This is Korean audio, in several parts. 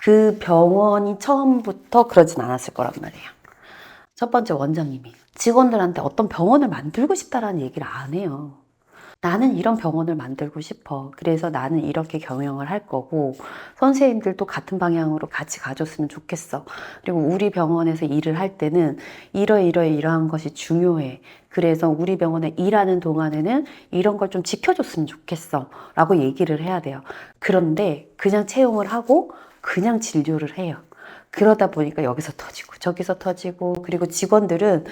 그 병원이 처음부터 그러진 않았을 거란 말이에요. 첫 번째 원장님이 직원들한테 어떤 병원을 만들고 싶다라는 얘기를 안 해요. 나는 이런 병원을 만들고 싶어. 그래서 나는 이렇게 경영을 할 거고 선생님들도 같은 방향으로 같이 가줬으면 좋겠어. 그리고 우리 병원에서 일을 할 때는 이러한 것이 중요해. 그래서 우리 병원에 일하는 동안에는 이런 걸 좀 지켜줬으면 좋겠어. 라고 얘기를 해야 돼요. 그런데 그냥 채용을 하고 그냥 진료를 해요. 그러다 보니까 여기서 터지고 저기서 터지고, 그리고 직원들은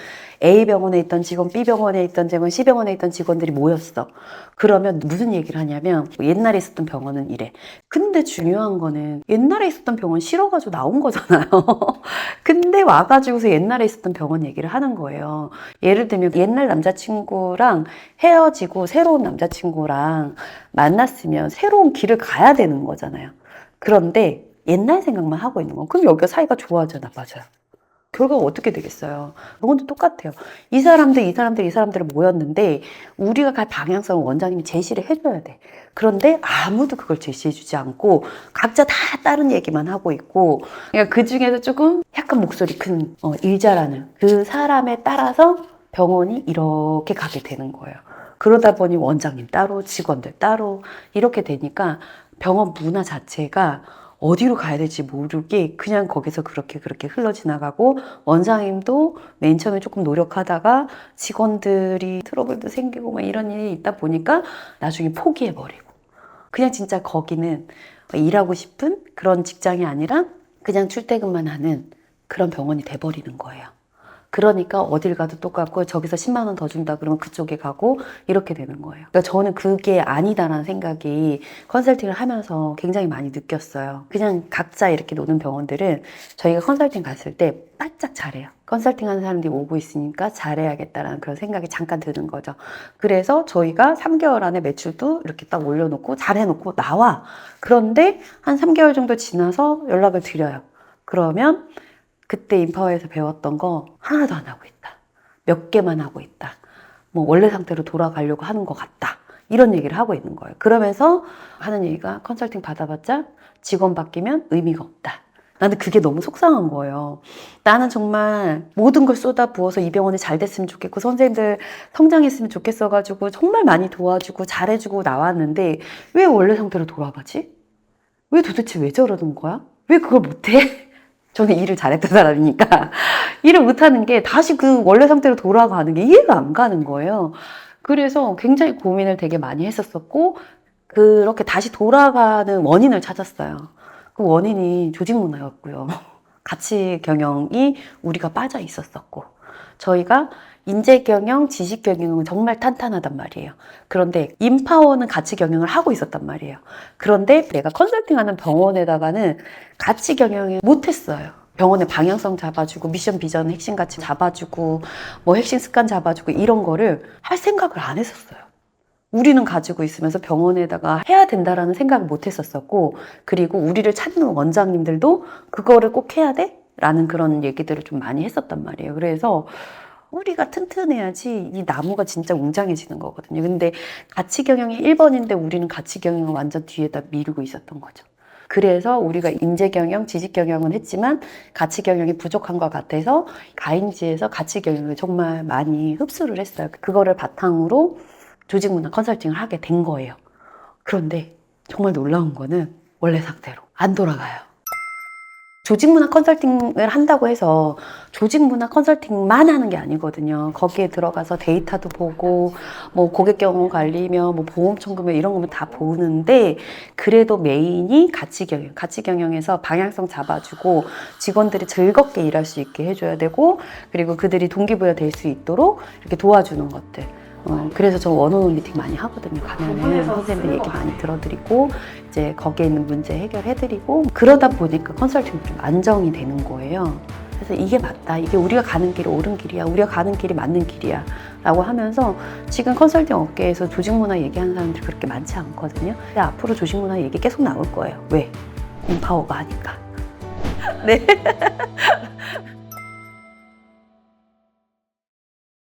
A병원에 있던 직원, B병원에 있던 직원, C병원에 있던 직원들이 모였어. 그러면 무슨 얘기를 하냐면 옛날에 있었던 병원은 이래. 근데 중요한 거는 옛날에 있었던 병원 싫어가지고 나온 거잖아요. 근데 와가지고서 옛날에 있었던 병원 얘기를 하는 거예요. 예를 들면 옛날 남자친구랑 헤어지고 새로운 남자친구랑 만났으면 새로운 길을 가야 되는 거잖아요. 그런데 옛날 생각만 하고 있는 거. 그럼 여기가 사이가 좋아져, 나빠져요? 결과가 어떻게 되겠어요? 그건 똑같아요. 이 사람들이 모였는데 우리가 갈 방향성을 원장님이 제시를 해줘야 돼. 그런데 아무도 그걸 제시해주지 않고 각자 다 다른 얘기만 하고 있고, 그러니까 그 중에서 조금 약간 목소리 큰 일 잘하는 그 사람에 따라서 병원이 이렇게 가게 되는 거예요. 그러다 보니 원장님 따로, 직원들 따로 이렇게 되니까 병원 문화 자체가 어디로 가야 될지 모르게 그냥 거기서 그렇게 흘러 지나가고, 원장님도 맨 처음에 조금 노력하다가 직원들이 트러블도 생기고 막 이런 일이 있다 보니까 나중에 포기해버리고, 그냥 진짜 거기는 일하고 싶은 그런 직장이 아니라 그냥 출퇴근만 하는 그런 병원이 돼버리는 거예요. 그러니까 어딜 가도 똑같고 저기서 10만 원 더 준다 그러면 그쪽에 가고 이렇게 되는 거예요. 그러니까 저는 그게 아니다라는 생각이 컨설팅을 하면서 굉장히 많이 느꼈어요. 그냥 각자 이렇게 노는 병원들은 저희가 컨설팅 갔을 때 바짝 잘해요. 컨설팅 하는 사람들이 오고 있으니까 잘해야겠다라는 그런 생각이 잠깐 드는 거죠. 그래서 저희가 3개월 안에 매출도 이렇게 딱 올려놓고 잘해놓고 나와. 그런데 한 3개월 정도 지나서 연락을 드려요. 그러면 그때 인파워에서 배웠던 거 하나도 안 하고 있다. 몇 개만 하고 있다. 뭐 원래 상태로 돌아가려고 하는 것 같다. 이런 얘기를 하고 있는 거예요. 그러면서 하는 얘기가 컨설팅 받아봤자 직원 바뀌면 의미가 없다. 나는 그게 너무 속상한 거예요. 나는 정말 모든 걸 쏟아 부어서 이 병원이 잘 됐으면 좋겠고 선생님들 성장했으면 좋겠어가지고 정말 많이 도와주고 잘해주고 나왔는데 왜 원래 상태로 돌아가지? 왜 도대체 왜 저러는 거야? 왜 그걸 못해? 저는 일을 잘했던 사람이니까 일을 못하는 게 다시 그 원래 상태로 돌아가는 게 이해가 안 가는 거예요. 그래서 굉장히 고민을 되게 많이 했었었고, 그렇게 다시 돌아가는 원인을 찾았어요. 그 원인이 조직 문화였고요. 가치 경영이 우리가 빠져 있었었고, 저희가 인재 경영, 지식 경영은 정말 탄탄하단 말이에요. 그런데 인파워는 가치 경영을 하고 있었단 말이에요. 그런데 내가 컨설팅하는 병원에다가는 가치 경영을 못했어요. 병원의 방향성 잡아주고 미션 비전 핵심 가치 잡아주고 뭐 핵심 습관 잡아주고 이런 거를 할 생각을 안 했었어요. 우리는 가지고 있으면서 병원에다가 해야 된다라는 생각을 못 했었었고, 그리고 우리를 찾는 원장님들도 그거를 꼭 해야 돼? 라는 그런 얘기들을 좀 많이 했었단 말이에요. 그래서 우리가 튼튼해야지 이 나무가 진짜 웅장해지는 거거든요. 근데 가치 경영이 1번인데 우리는 가치 경영을 완전 뒤에다 미루고 있었던 거죠. 그래서 우리가 인재 경영, 지식 경영은 했지만 가치 경영이 부족한 것 같아서 가인지에서 가치 경영을 정말 많이 흡수를 했어요. 그거를 바탕으로 조직 문화 컨설팅을 하게 된 거예요. 그런데 정말 놀라운 거는 원래 상태로 안 돌아가요. 조직 문화 컨설팅을 한다고 해서 조직 문화 컨설팅만 하는 게 아니거든요. 거기에 들어가서 데이터도 보고 뭐 고객 경험 관리며 뭐 보험 청구며 이런 거면 다 보는데, 그래도 메인이 가치 경영. 가치 경영에서 방향성 잡아주고 직원들이 즐겁게 일할 수 있게 해줘야 되고, 그리고 그들이 동기부여 될 수 있도록 이렇게 도와주는 것들. 그래서 저 원오원 미팅 많이 하거든요. 가면은 선생님들 얘기 많이 들어드리고 이제 거기에 있는 문제 해결해드리고, 그러다 보니까 컨설팅이 좀 안정이 되는 거예요. 그래서 이게 맞다, 이게 우리가 가는 길이 옳은 길이야, 우리가 가는 길이 맞는 길이야 라고 하면서 지금 컨설팅 업계에서 조직문화 얘기하는 사람들이 그렇게 많지 않거든요. 근데 앞으로 조직문화 얘기 계속 나올 거예요. 왜? 인파워가 하니까. 네.